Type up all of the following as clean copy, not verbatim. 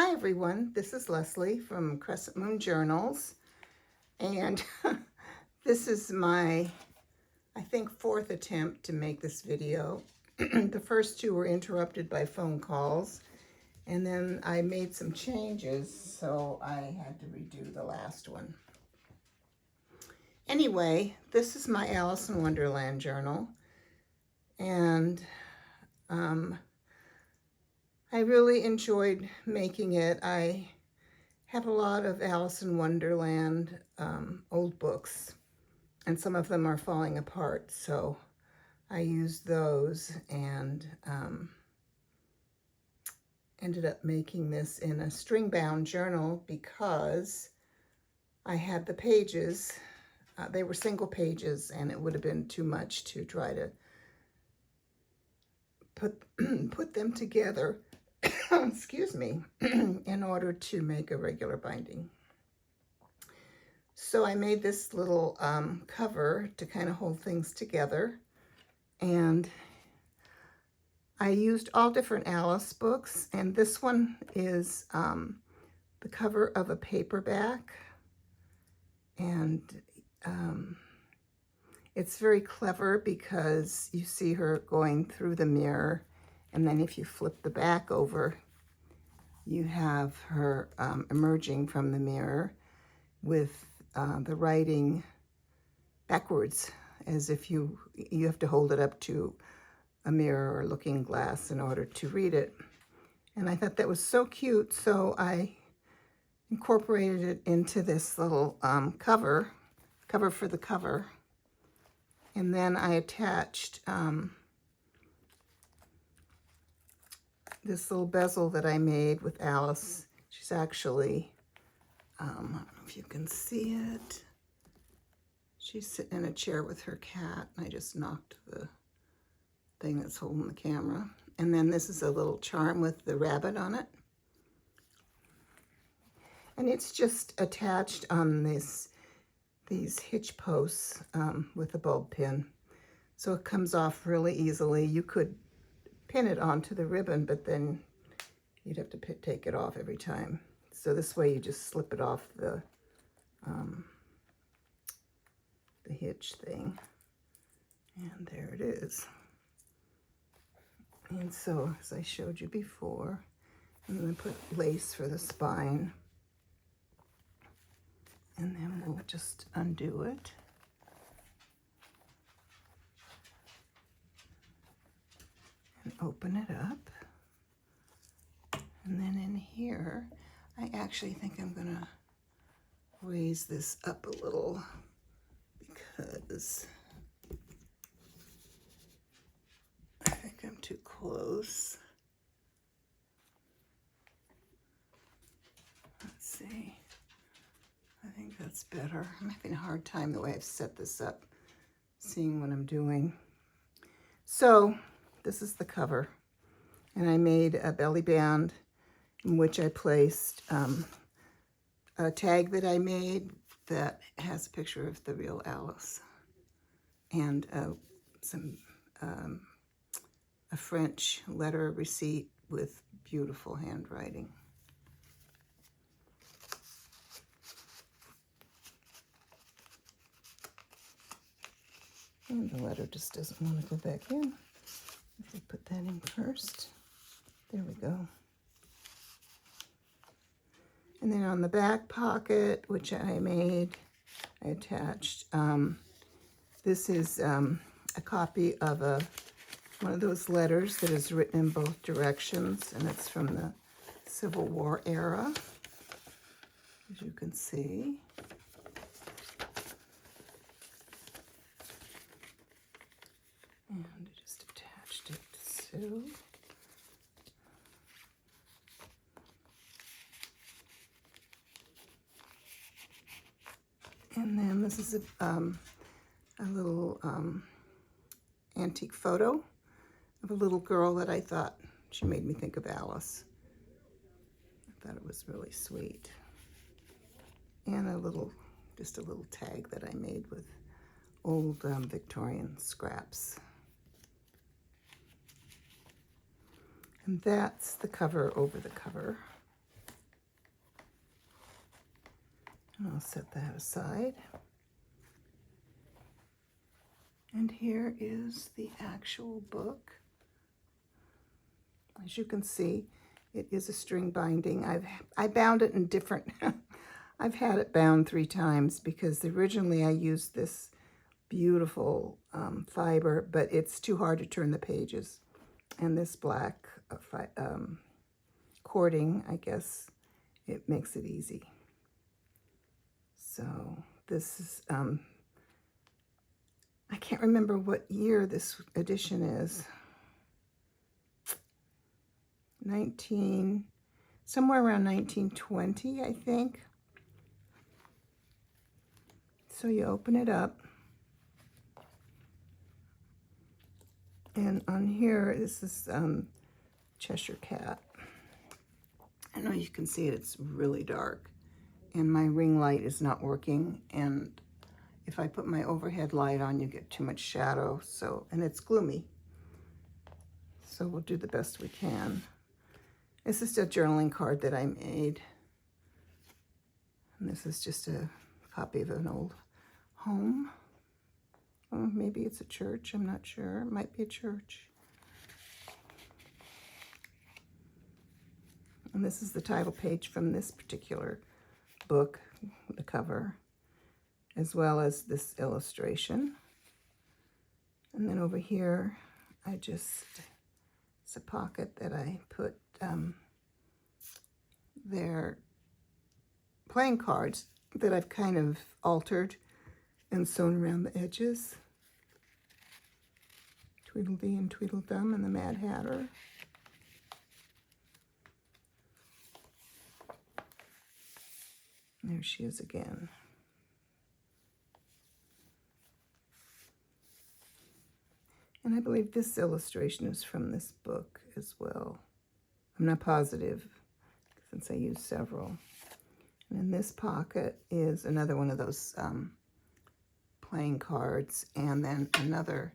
Hi everyone, this is Leslie from Crescent Moon Journals, and this is my, I think, fourth attempt to make this video. The first two were interrupted by phone calls, and then I made some changes, so I had to redo the last one. Anyway, this is my Alice in Wonderland journal, and I really enjoyed making it. I have a lot of Alice in Wonderland old books, and some of them are falling apart, so I used those and ended up making this in a string-bound journal because I had the pages. They were single pages, and it would have been too much to try to put them together, excuse me, in order to make a regular binding. So I made this little cover to kind of hold things together, and I used all different Alice books, and this one is the cover of a paperback, and it's very clever because you see her going through the mirror, and then if you flip the back over, you have her emerging from the mirror with the writing backwards, as if you have to hold it up to a mirror or looking glass in order to read it. And I thought that was so cute, so I incorporated it into this little cover for the cover. And then I attached this little bezel that I made with Alice. She's actually, I don't know if you can see it. She's sitting in a chair with her cat. I just knocked the thing that's holding the camera. And then this is a little charm with the rabbit on it. And it's just attached on these hitch posts with a bulb pin. So it comes off really easily. You could pin it onto the ribbon, but then you'd have to take it off every time. So this way you just slip it off the hitch thing. And there it is. And so, as I showed you before, I'm going to put lace for the spine. And then we'll just undo it. And open it up. And then in here, I actually think I'm going to raise this up a little because I think I'm too close. Let's see. I think that's better. I'm having a hard time the way I've set this up, seeing what I'm doing. So this is the cover, and I made a belly band in which I placed a tag that I made that has a picture of the real Alice, and a French letter receipt with beautiful handwriting. And the letter just doesn't want to go back in. Let's put that in first. There we go. And then on the back pocket, which I made, I attached, this is a copy of one of those letters that is written in both directions, and it's from the Civil War era, as you can see. And I just attached it to. And then this is a little antique photo of a little girl that I thought she made me think of Alice. I thought it was really sweet. And just a little tag that I made with old Victorian scraps. And that's the cover over the cover. And I'll set that aside. And here is the actual book. As you can see, it is a string binding. I bound it in different, I've had it bound 3 times because originally I used this beautiful fiber, but it's too hard to turn the pages. And this black cording, I guess, it makes it easy. So this is, I can't remember what year this edition is. Somewhere around 1920, I think. So you open it up. And on here, this is Cheshire Cat. I know you can see it, it's really dark. And my ring light is not working. And if I put my overhead light on, you get too much shadow. So, and it's gloomy. So we'll do the best we can. This is a journaling card that I made. And this is just a copy of an old home. Oh, maybe it's a church, I'm not sure. It might be a church. And this is the title page from this particular book, the cover, as well as this illustration. And then over here, it's a pocket that I put their playing cards that I've kind of altered and sewn around the edges. Tweedledee and Tweedledum and the Mad Hatter. There she is again. And I believe this illustration is from this book as well. I'm not positive since I used several. And in this pocket is another one of those playing cards, and then another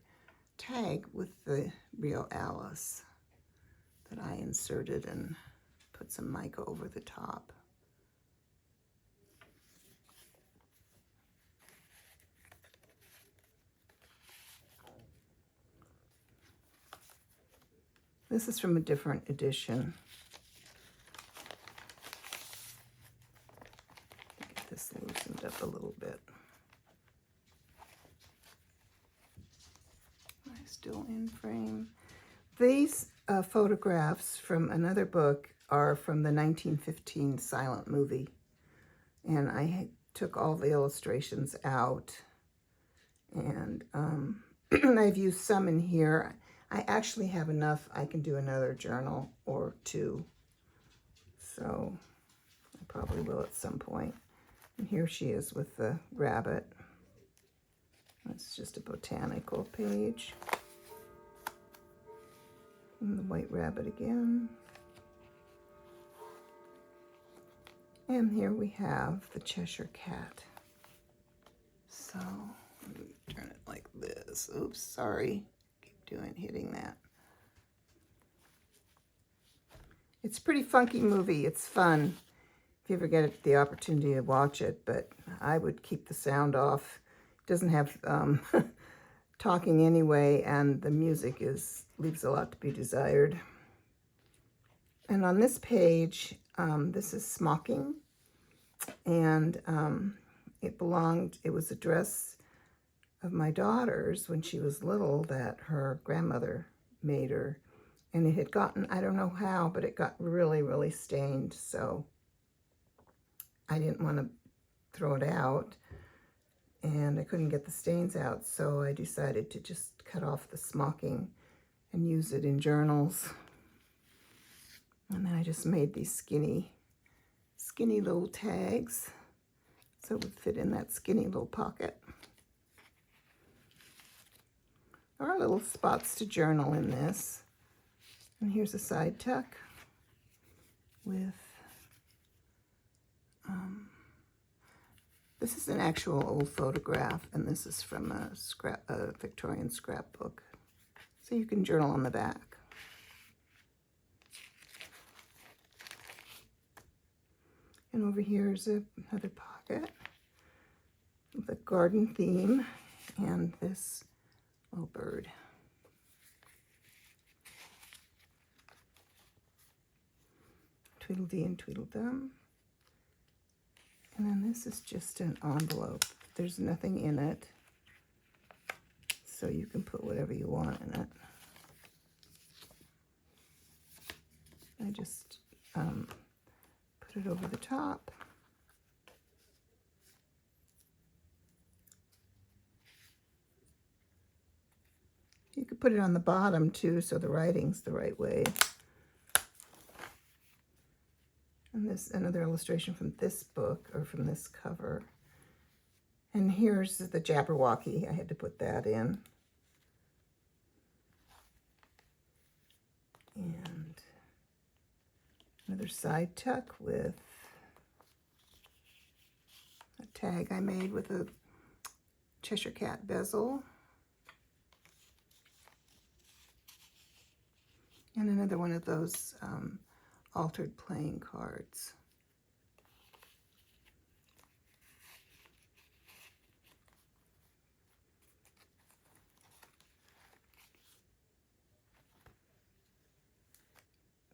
tag with the real Alice that I inserted and put some mica over the top. This is from a different edition. Get this loosened up a little bit. Still in frame. These photographs from another book are from the 1915 silent movie. And I took all the illustrations out. And I've used some in here. I actually have enough. I can do another journal or 2. So I probably will at some point. And here she is with the rabbit. That's just a botanical page. And the white rabbit again. And here we have the Cheshire Cat. So, let me turn it like this. Oops, sorry. Hitting that. It's a pretty funky movie. It's fun if you ever get the opportunity to watch it, but I would keep the sound off. It doesn't have talking anyway, and the music leaves a lot to be desired. And on this page, this is Smocking, and it was a dress of my daughter's when she was little that her grandmother made her. And it had gotten, I don't know how, but it got really, really stained. So I didn't want to throw it out. And I couldn't get the stains out. So I decided to just cut off the smocking and use it in journals. And then I just made these skinny little tags. So it would fit in that skinny little pocket. There are little spots to journal in this. And here's a side tuck with, this is an actual old photograph, and this is from a Victorian scrapbook. So you can journal on the back. And over here is another pocket. pocket with a garden theme and this little bird. Tweedledee and Tweedledum. And then this is just an envelope. There's nothing in it, so you can put whatever you want in it. I just put it over the top. You could put it on the bottom too, so the writing's the right way. And this, another illustration from this book, or from this cover. And here's the Jabberwocky. I had to put that in. And another side tuck with a tag I made with a Cheshire Cat bezel. And another one of those altered playing cards.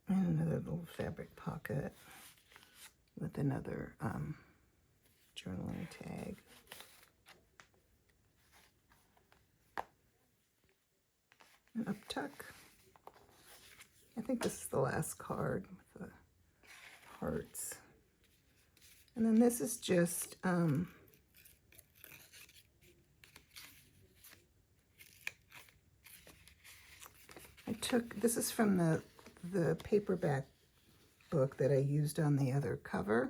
And another little fabric pocket with another journaling tag. An up tuck. I think this is the last card with the hearts. And then this is just this is from the paperback book that I used on the other cover.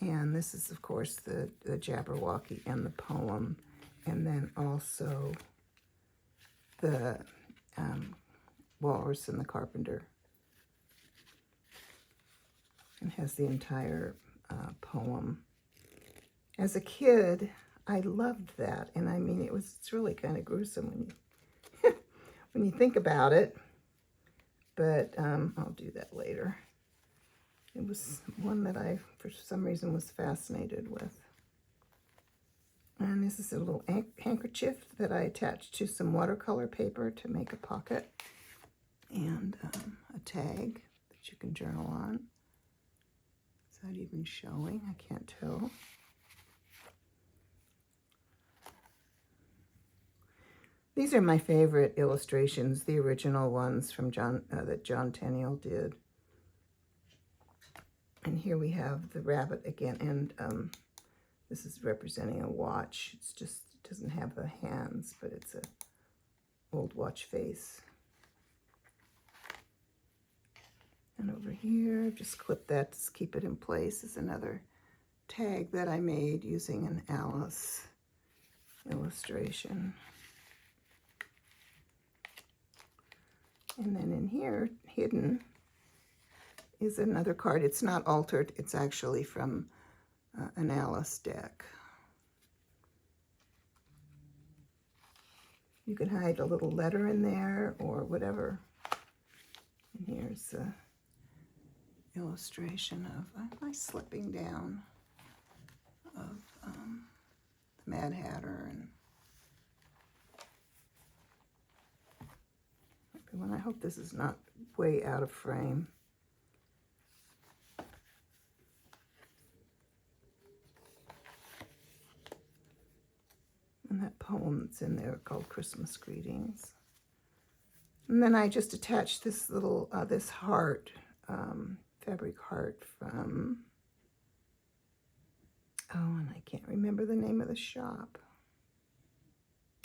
And this is, of course, the Jabberwocky and the poem. And then also the Walrus and the Carpenter. And has the entire poem. As a kid, I loved that. And I mean, it's really kind of gruesome when you, when you think about it. But I'll do that later. It was one that I, for some reason, was fascinated with. And this is a little handkerchief that I attached to some watercolor paper to make a pocket. And a tag that you can journal on. Is that even showing? I can't tell. These are my favorite illustrations, the original ones from that John Tenniel did. And here we have the rabbit again, and this is representing a watch. It's just, it doesn't have the hands, but it's a old watch face. And over here, just clip that to keep it in place, is another tag that I made using an Alice illustration. And then in here, hidden, is another card. It's not altered. It's actually from an Alice deck. You can hide a little letter in there or whatever. And here's a illustration of my slipping down of the Mad Hatter. And I hope this is not way out of frame. And that poem that's in there called Christmas Greetings. And then I just attached this little, this heart, fabric heart from, oh, and I can't remember the name of the shop.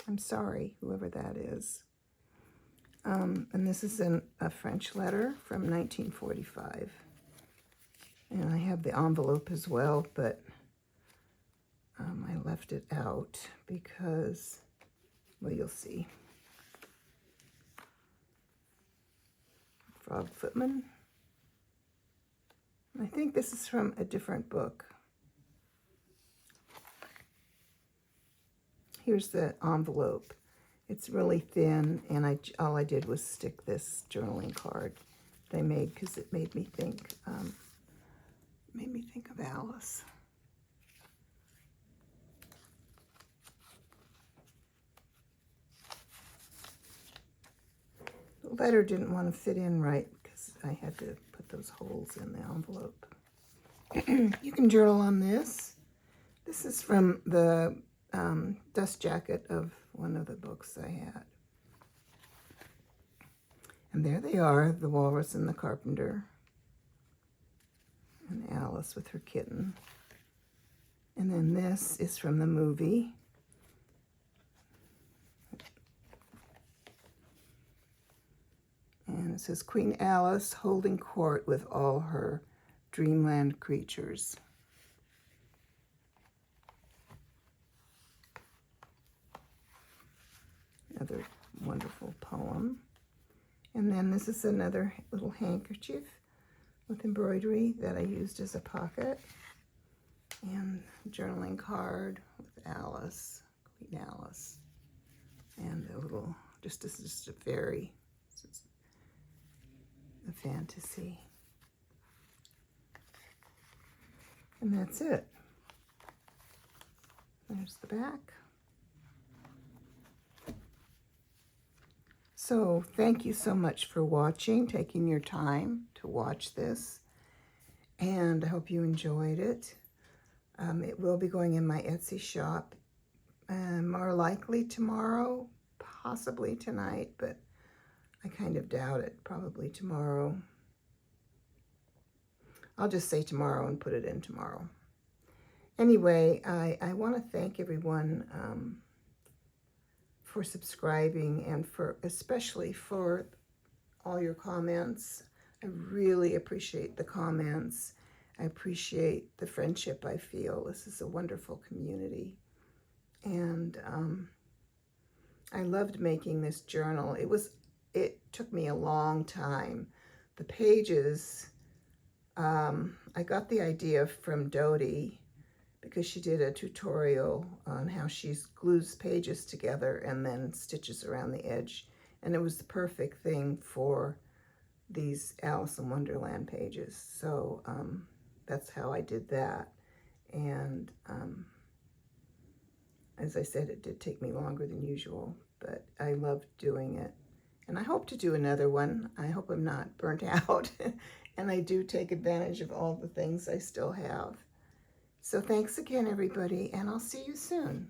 I'm sorry, whoever that is. And this is a French letter from 1945. And I have the envelope as well, but I left it out because, well, you'll see. Frog Footman. I think this is from a different book. Here's the envelope. It's really thin, and all I did was stick this journaling card that I made because it made me think of Alice. The letter didn't want to fit in right because I had to put those holes in the envelope. You can journal on this. This is from the dust jacket of one of the books I had. And there they are, the walrus and the carpenter. And Alice with her kitten. And then this is from the movie. And it says, Queen Alice holding court with all her dreamland creatures. Another wonderful poem. And then this is another little handkerchief with embroidery that I used as a pocket. And journaling card with Alice, Queen Alice. And a little, this is just a fairy. This is a fantasy. And that's it. There's the back. So thank you so much for watching, taking your time to watch this. And I hope you enjoyed it. It will be going in my Etsy shop, more likely tomorrow, possibly tonight, but I kind of doubt it, probably tomorrow. I'll just say tomorrow and put it in tomorrow. Anyway, I want to thank everyone for subscribing and especially for all your comments. I really appreciate the comments. I appreciate the friendship I feel. This is a wonderful community. And I loved making this journal. It took me a long time. The pages, I got the idea from Dodie because she did a tutorial on how she glues pages together and then stitches around the edge. And it was the perfect thing for these Alice in Wonderland pages. So that's how I did that. And as I said, it did take me longer than usual, but I loved doing it. And I hope to do another one. I hope I'm not burnt out. And I do take advantage of all the things I still have. So thanks again, everybody, and I'll see you soon.